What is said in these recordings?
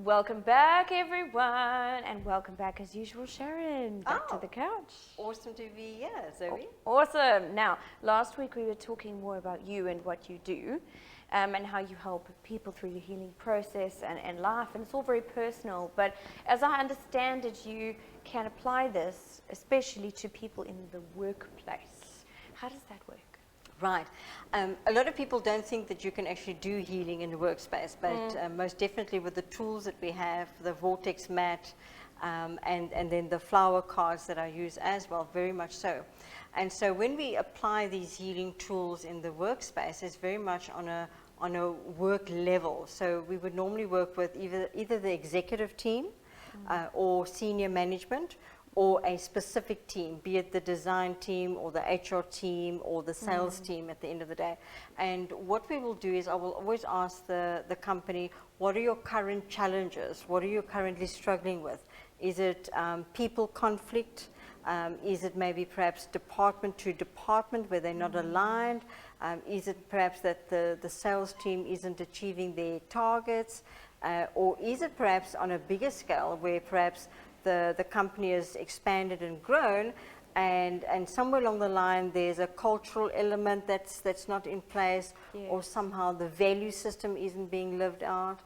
Welcome back, everyone, and welcome back, as usual, Sharon, back to the couch. Awesome to be here, Zoe. Awesome. Now, last week we were talking more about you and what you do, and how you help people through your healing process and life, and it's all very personal. But as I understand it, you can apply this, especially to people in the workplace. How does that work? Right. A lot of people don't think that you can actually do healing in the workspace, but most definitely with the tools that we have, the vortex mat, and then the flower cards that I use as well, very much so. And so when we apply these healing tools in the workspace, it's very much on a work level. So we would normally work with either the executive team or senior management, or a specific team, be it the design team or the HR team or the sales team at the end of the day. And what we will do is I will always ask the company, what are your current challenges? What are you currently struggling with? Is it people conflict? Is it maybe perhaps department to department where they're not aligned? Is it perhaps that the sales team isn't achieving their targets? Or is it perhaps on a bigger scale where perhaps the company has expanded and grown, and somewhere along the line there's a cultural element that's not in place, or somehow the value system isn't being lived out,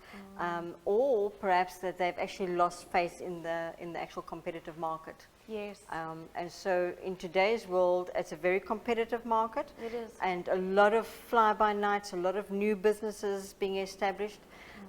or perhaps that they've actually lost face in the actual competitive market. Yes. And so in today's world, it's a very competitive market. It is. And a lot of fly-by-nights, a lot of new businesses being established.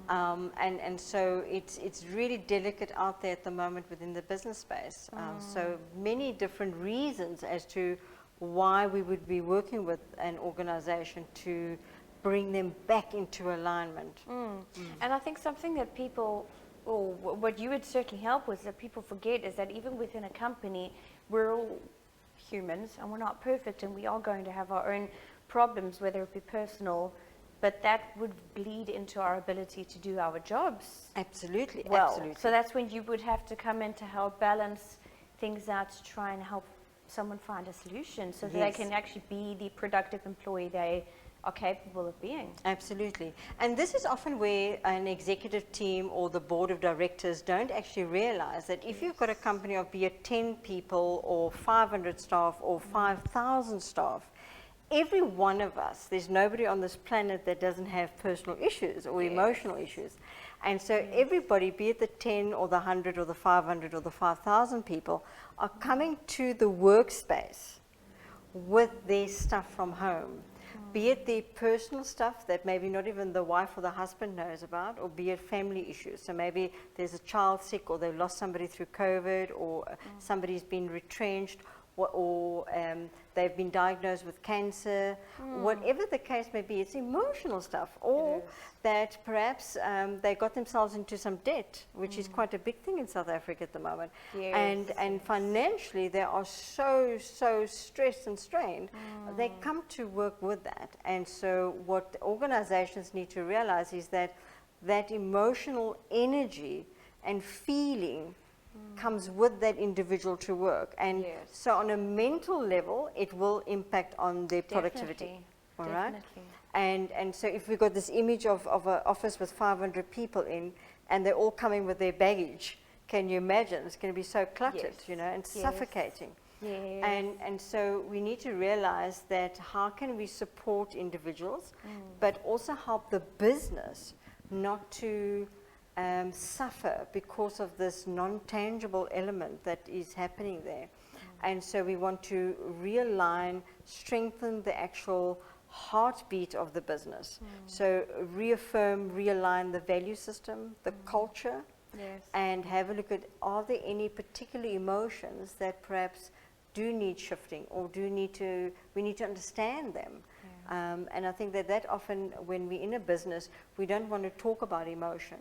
And so it's really delicate out there at the moment within the business space. So many different reasons as to why we would be working with an organization to bring them back into alignment. And I think something that people, or what you would certainly help with, that people forget, is that even within a company, we're all humans and we're not perfect, and we are going to have our own problems, whether it be personal, but that would bleed into our ability to do our jobs. Absolutely, Well, absolutely. so that's when you would have to come in to help balance things out, to try and help someone find a solution so that they can actually be the productive employee they are capable of being. Absolutely. And this is often where an executive team or the board of directors don't actually realize that if you've got a company of be it 10 people or 500 staff or 5,000 staff, every one of us, there's nobody on this planet that doesn't have personal issues or emotional issues. And so everybody, be it the 10 or the 100 or the 500 or the 5,000 people, are coming to the workspace with their stuff from home. Be it their personal stuff that maybe not even the wife or the husband knows about, or be it family issues. So maybe there's a child sick, or they've lost somebody through COVID, or somebody's been retrenched, or they've been diagnosed with cancer. Whatever the case may be, it's emotional stuff, or that perhaps they got themselves into some debt, which is quite a big thing in South Africa at the moment. And financially they are so stressed and strained. They come to work with that. And so what organizations need to realize is that that emotional energy and feeling comes with that individual to work, and so on a mental level it will impact on their productivity. All right. And so if we've got this image of an office with 500 people in, and they're all coming with their baggage, can you imagine? It's going to be so cluttered, you know, and suffocating. And so we need to realize that how can we support individuals, but also help the business not to suffer because of this non-tangible element that is happening there. And so we want to realign, strengthen the actual heartbeat of the business. So reaffirm, realign the value system, the culture, and have a look at, are there any particular emotions that perhaps do need shifting, or we need to understand them. And I think that often when we're in a business, we don't want to talk about emotion.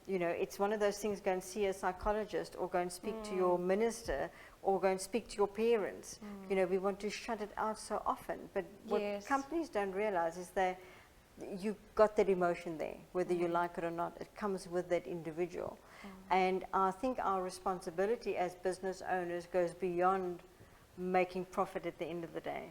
You know, it's one of those things, go and see a psychologist, or go and speak to your minister, or go and speak to your parents. You know, we want to shut it out so often. But what companies don't realize is that you've got that emotion there, whether you like it or not. It comes with that individual. And I think our responsibility as business owners goes beyond making profit at the end of the day.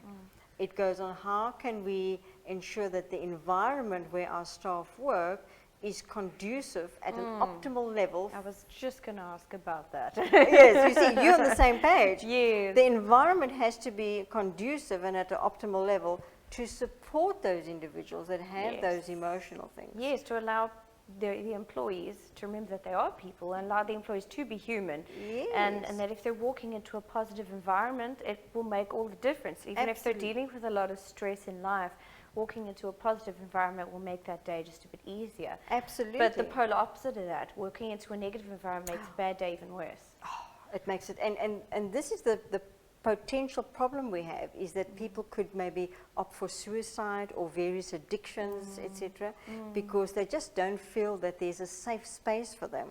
It goes on, how can we ensure that the environment where our staff work is conducive at an optimal level. I was just going to ask about that. Yes, you see, you're on the same page. Yes. The environment has to be conducive and at an optimal level to support those individuals that have Yes. those emotional things. Yes, to allow the employees to remember that they are people and allow the employees to be human. Yes. And that if they're walking into a positive environment, it will make all the difference. Even if Absolutely. they're dealing with a lot of stress in life, walking into a positive environment will make that day just a bit easier. Absolutely. But the polar opposite of that, walking into a negative environment makes a bad day even worse. It makes it, and this is the potential problem we have, is that people could maybe opt for suicide or various addictions, etc., because they just don't feel that there's a safe space for them.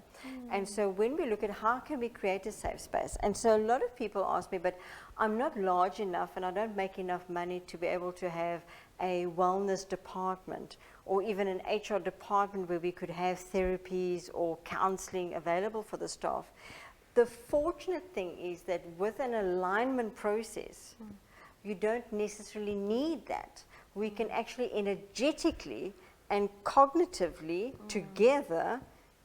And so when we look at how can we create a safe space, and so a lot of people ask me, but I'm not large enough and I don't make enough money to be able to have a wellness department or even an HR department where we could have therapies or counseling available for the staff. The fortunate thing is that with an alignment process, you don't necessarily need that. We can actually energetically and cognitively together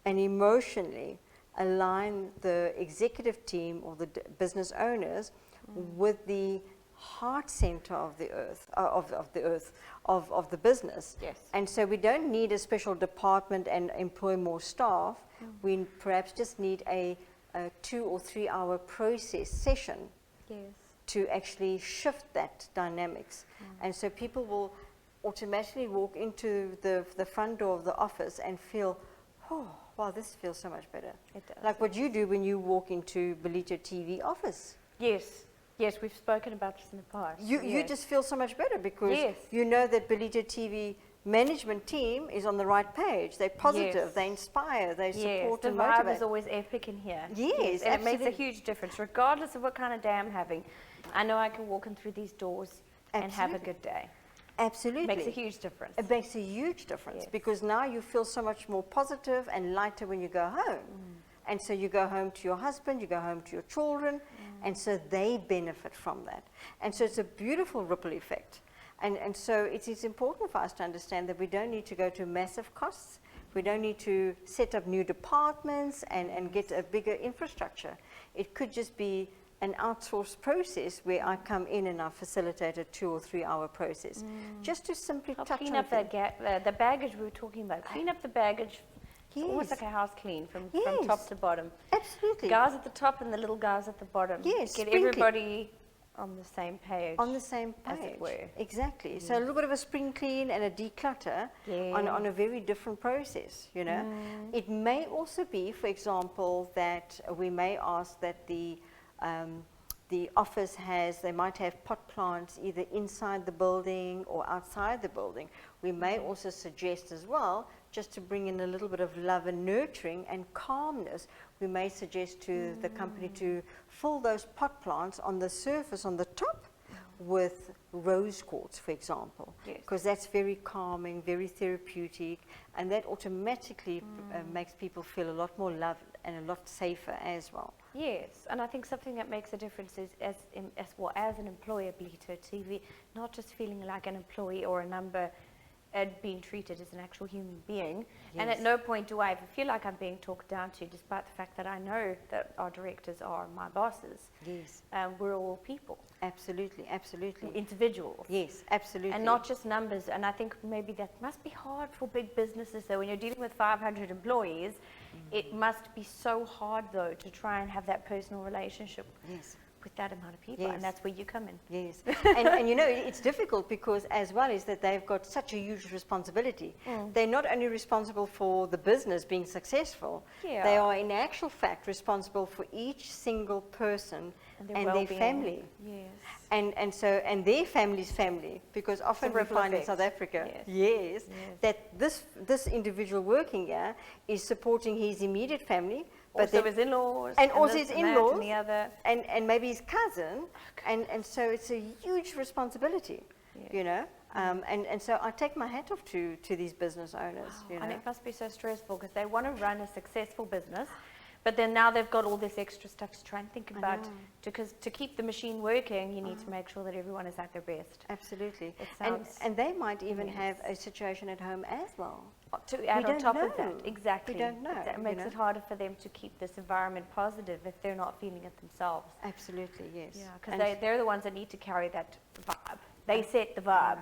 and emotionally align the executive team or the business owners with the heart center of the earth, of the business. Yes. And so we don't need a special department and employ more staff. We perhaps just need a 2 or 3 hour process session Yes. to actually shift that dynamics. And so people will automatically walk into the front door of the office and feel, oh, wow, this feels so much better. It does. Like what you do when you walk into Belito TV office. Yes. Yes, we've spoken about this in the past. You Yes. just feel so much better because Yes. you know that Belito TV management team is on the right page. They're positive, Yes. they inspire, they Yes, support the and vibe motivate. is always epic in here. Yes, and it makes a absolutely. huge difference, regardless of what kind of day I'm having. I know I can walk in through these doors and have a Absolutely. good day. Absolutely. Makes a huge difference. It makes a huge difference Yes. because now you feel so much more positive and lighter when you go home. And so you go home to your husband, you go home to your children, and so they benefit from that. And so it's a beautiful ripple effect. And so it is important for us to understand that we don't need to go to massive costs. We don't need to set up new departments and get a bigger infrastructure. It could just be an outsourced process where I come in and I facilitate a 2 or 3 hour process just to simply Help touch clean on up the baggage we were talking about. Clean up the baggage. It's almost Yes. like a house clean from Yes. top to bottom. Absolutely. Guys at the top and the little guys at the bottom. Yes, Get sprinkling. everybody on the same page. On the same as page. it were. Exactly. So a little bit of a spring clean and a declutter on a very different process, you know. It may also be, for example, that we may ask that the office they might have pot plants either inside the building or outside the building. We may also suggest as well, just to bring in a little bit of love and nurturing and calmness, we may suggest to the company to fill those pot plants on the surface, on the top, with rose quartz, for example, Yes. because that's very calming, very therapeutic, and that automatically makes people feel a lot more loved and a lot safer as well. Yes, and I think something that makes a difference is as an employer, Belito TV, not just feeling like an employee or a number and being treated as an actual human being. And at Yes. no point do I ever feel like I'm being talked down to, despite the fact that I know that our directors are my bosses. Yes, We're all people, absolutely, absolutely. individuals. Yes, absolutely. And not just numbers. And I think maybe that must be hard for big businesses, though. When you're dealing with 500 employees, it must be so hard, though, to try and have that personal relationship Yes. with that amount of people. Yes. And that's where you come in. Yes, and you know, it's difficult because as well is that they've got such a huge responsibility. They're not only responsible for the business being successful, Yeah. they are in actual fact responsible for each single person and their well-being. family. Yes. And their family's family, because often we ripple find in effect. South Africa, Yes. that this individual working here is supporting his immediate family, but Also then his in-laws. and also this his and that in-laws, and the other. and maybe his cousin, and so it's a huge responsibility, Yeah. you know. And so I take my hat off to these business owners, you know. And it must be so stressful because they want to run a successful business, but then now they've got all this extra stuff to try and think about. Because to keep the machine working, you need to make sure that everyone is at their best. Absolutely. It sounds And they might even immense. have a situation at home as well. to add on don't top of that. know. Exactly. We don't know, It you makes know. it harder for them to keep this environment positive if they're not feeling it themselves. Absolutely, yes. Yeah, because And they're the ones that need to carry that vibe. They set the vibe.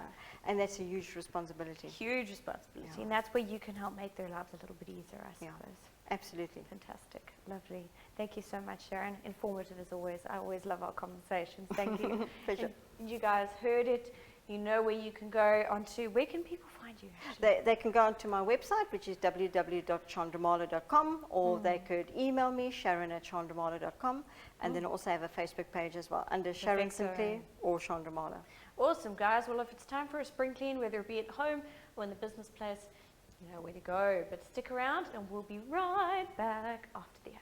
and that's a huge responsibility. Huge responsibility. Yeah. And that's where you can help make their lives a little bit easier, I Yeah. suppose. Absolutely. Fantastic. Lovely. Thank you so much, Sharon. Informative as always. I always love our conversations. Thank you. Pleasure. And you guys heard it. You know where you can go onto. Where can people find you? Actually? They can go onto my website, which is www.chandramala.com, or they could email me, sharon@chandramala.com, and then also have a Facebook page as well, under Sharon Perfecto. Sinclair or Chandramala. Awesome, guys. Well, if it's time for a spring clean, whether it be at home or in the business place, you know where to go. But stick around and we'll be right back after the ad.